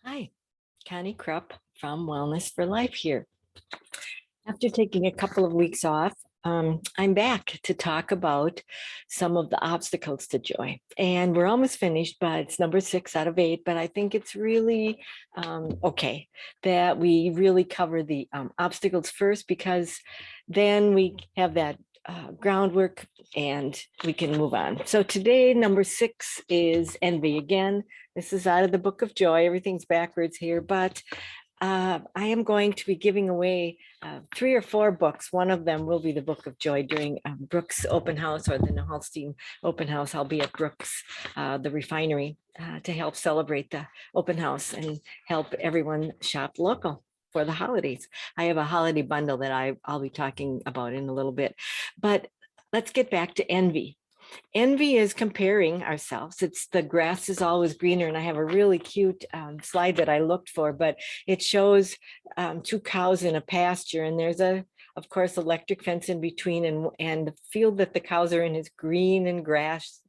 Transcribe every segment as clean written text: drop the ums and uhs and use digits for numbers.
Hi, Connie Krupp from Wellness for Life here. After taking a couple of weeks off, I'm back to talk about some of the obstacles to joy. And we're almost finished, but it's number 6 out of 8. But I think it's really okay that we really cover the obstacles first, because then we have that groundwork and we can move on. So today, number 6 is envy. Again, this is out of the Book of Joy. Everything's backwards here, but I am going to be giving away 3 or 4 books. One of them will be the Book of Joy during Brooks Open House, or the Nahalstein Open House. I'll be at Brooks, the refinery, to help celebrate the open house and help everyone shop local for the holidays. I have a holiday bundle that I'll be talking about in a little bit. But let's get back to envy. Envy is comparing ourselves. It's the grass is always greener. And I have a really cute slide that I looked for, but it shows 2 cows in a pasture, and there's of course, electric fence in between, and the field that the cows are in is green and grass,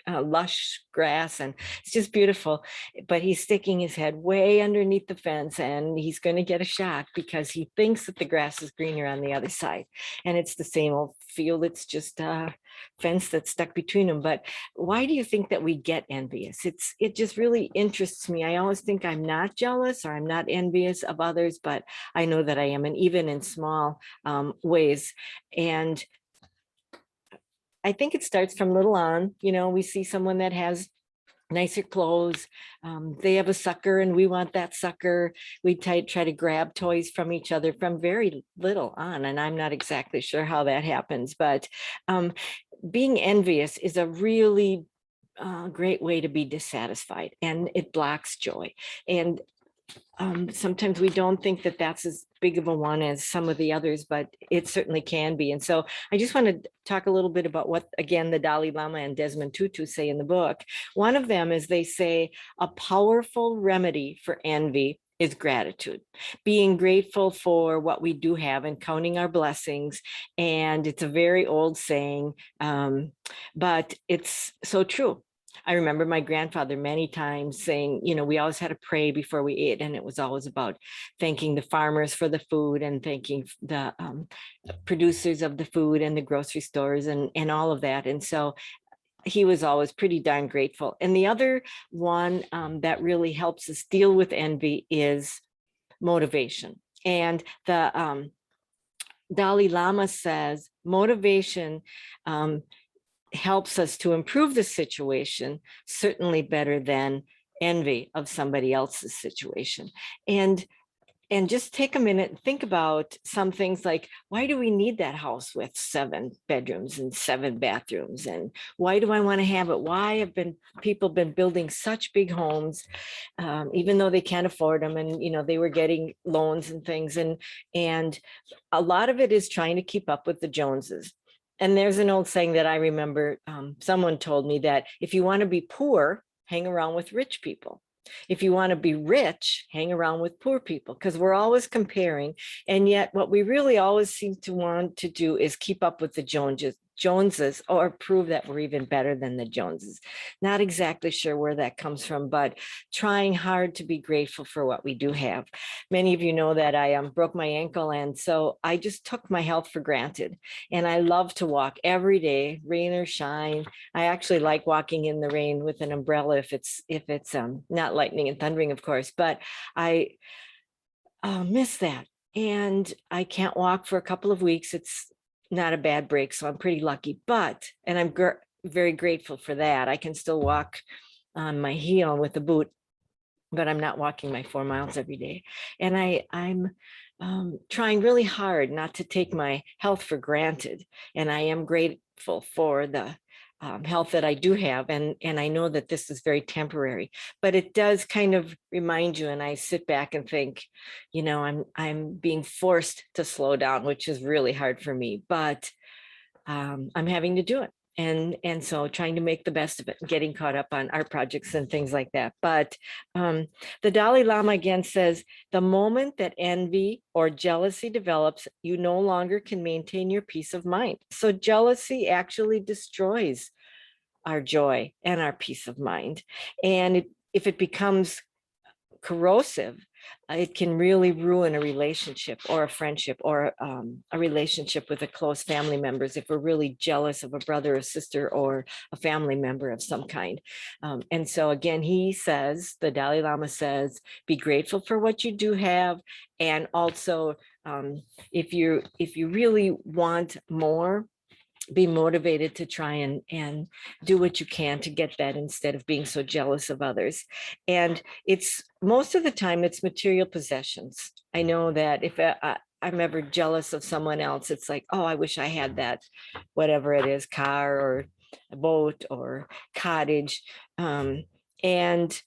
lush grass, and it's just beautiful. But he's sticking his head way underneath the fence, and he's going to get a shock because he thinks that the grass is greener on the other side, and it's the same old field. It's just fence that's stuck between them. But why do you think that we get envious? It just really interests me. I always think I'm not jealous or I'm not envious of others, but I know that I am, and even in small ways. And I think it starts from little on. We see someone that has nicer clothes. They have a sucker and we want that sucker. We try to grab toys from each other from very little on. And I'm not exactly sure how that happens, but being envious is a really great way to be dissatisfied, and it blocks joy. And sometimes we don't think that that's as big of a one as some of the others, but it certainly can be. And so I just want to talk a little bit about what, again, the Dalai Lama and Desmond Tutu say in the book. One of them is, they say, a powerful remedy for envy is gratitude, being grateful for what we do have and counting our blessings. And it's a very old saying, but it's so true. I remember my grandfather many times saying, we always had to pray before we ate. And it was always about thanking the farmers for the food and thanking the producers of the food and the grocery stores and all of that. And so he was always pretty darn grateful. And the other one that really helps us deal with envy is motivation. And the Dalai Lama says motivation helps us to improve the situation, certainly better than envy of somebody else's situation. And just take a minute and think about some things like, why do we need that house with 7 bedrooms and 7 bathrooms? And why do I want to have it? Why have people been building such big homes, even though they can't afford them? And, they were getting loans and things. And a lot of it is trying to keep up with the Joneses. And there's an old saying that I remember, someone told me that if you want to be poor, hang around with rich people. If you want to be rich, hang around with poor people, because we're always comparing. And yet what we really always seem to want to do is keep up with the Joneses, or prove that we're even better than the Joneses. Not exactly sure where that comes from, but trying hard to be grateful for what we do have. Many of you know that I broke my ankle, and so I just took my health for granted. And I love to walk every day, rain or shine. I actually like walking in the rain with an umbrella if it's not lightning and thundering, of course, but I miss that. And I can't walk for a couple of weeks. It's not a bad break, so I'm pretty lucky, and I'm very grateful for that. I can still walk on my heel with a boot, but I'm not walking my 4 miles every day. And I'm trying really hard not to take my health for granted. And I am grateful for the health that I do have. And I know that this is very temporary, but it does kind of remind you. And I sit back and think, I'm being forced to slow down, which is really hard for me, but I'm having to do it. And so trying to make the best of it, getting caught up on art projects and things like that. But the Dalai Lama again says, the moment that envy or jealousy develops, you no longer can maintain your peace of mind. So jealousy actually destroys our joy and our peace of mind. And if it becomes corrosive, it can really ruin a relationship or a friendship or a relationship with a close family members if we're really jealous of a brother or sister or a family member of some kind. And so again, he says, the Dalai Lama says, be grateful for what you do have. And also, if you really want more, be motivated to try and do what you can to get that instead of being so jealous of others. And it's most of the time it's material possessions. I know that if I'm ever jealous of someone else, it's like, oh, I wish I had that, whatever it is, car or a boat or cottage. And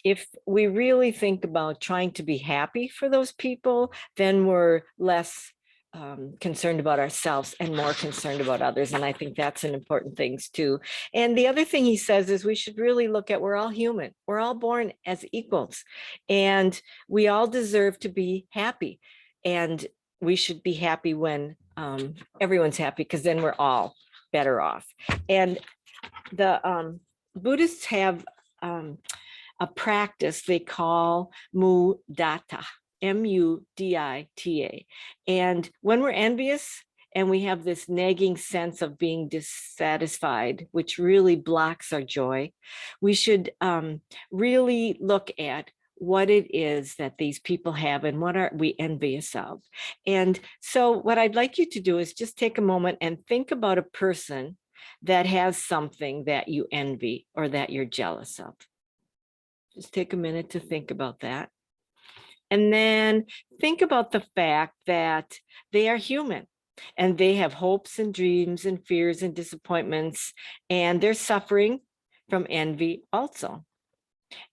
if we really think about trying to be happy for those people, then we're less concerned about ourselves and more concerned about others. And I think that's an important thing too. And the other thing he says is we should really look at, we're all human. We're all born as equals and we all deserve to be happy. And we should be happy when everyone's happy, because then we're all better off. And the Buddhists have a practice they call mudita, M-U-D-I-T-A. And when we're envious and we have this nagging sense of being dissatisfied, which really blocks our joy, we should really look at what it is that these people have and what are we envious of. And so what I'd like you to do is just take a moment and think about a person that has something that you envy or that you're jealous of. Just take a minute to think about that. And then think about the fact that they are human and they have hopes and dreams and fears and disappointments, and they're suffering from envy also.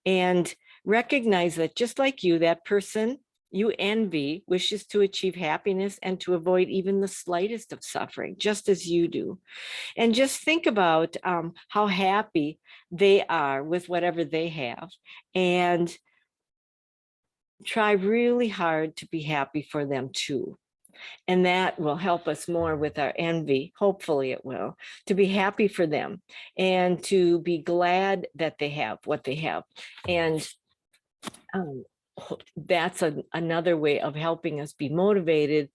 And recognize that just like you, that person you envy wishes to achieve happiness and to avoid even the slightest of suffering, just as you do. And just think about how happy they are with whatever they have, and try really hard to be happy for them too. And that will help us more with our envy. Hopefully it will, to be happy for them and to be glad that they have what they have. And that's another way of helping us be motivated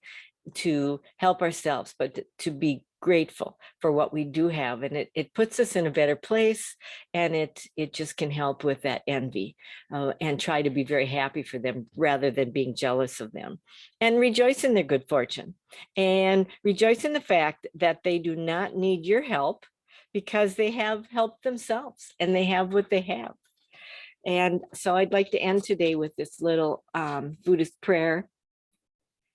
to help ourselves, but to be grateful for what we do have. And it puts us in a better place, and it just can help with that envy and try to be very happy for them rather than being jealous of them, and rejoice in their good fortune and rejoice in the fact that they do not need your help because they have helped themselves and they have what they have. And so I'd like to end today with this little Buddhist prayer.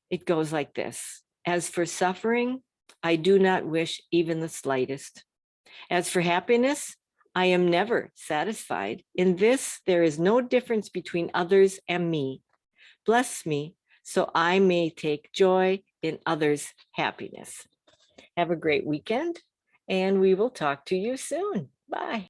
It goes like this: as for suffering, I do not wish even the slightest. As for happiness, I am never satisfied. In this, there is no difference between others and me. Bless me so I may take joy in others' happiness. Have a great weekend, and we will talk to you soon. Bye.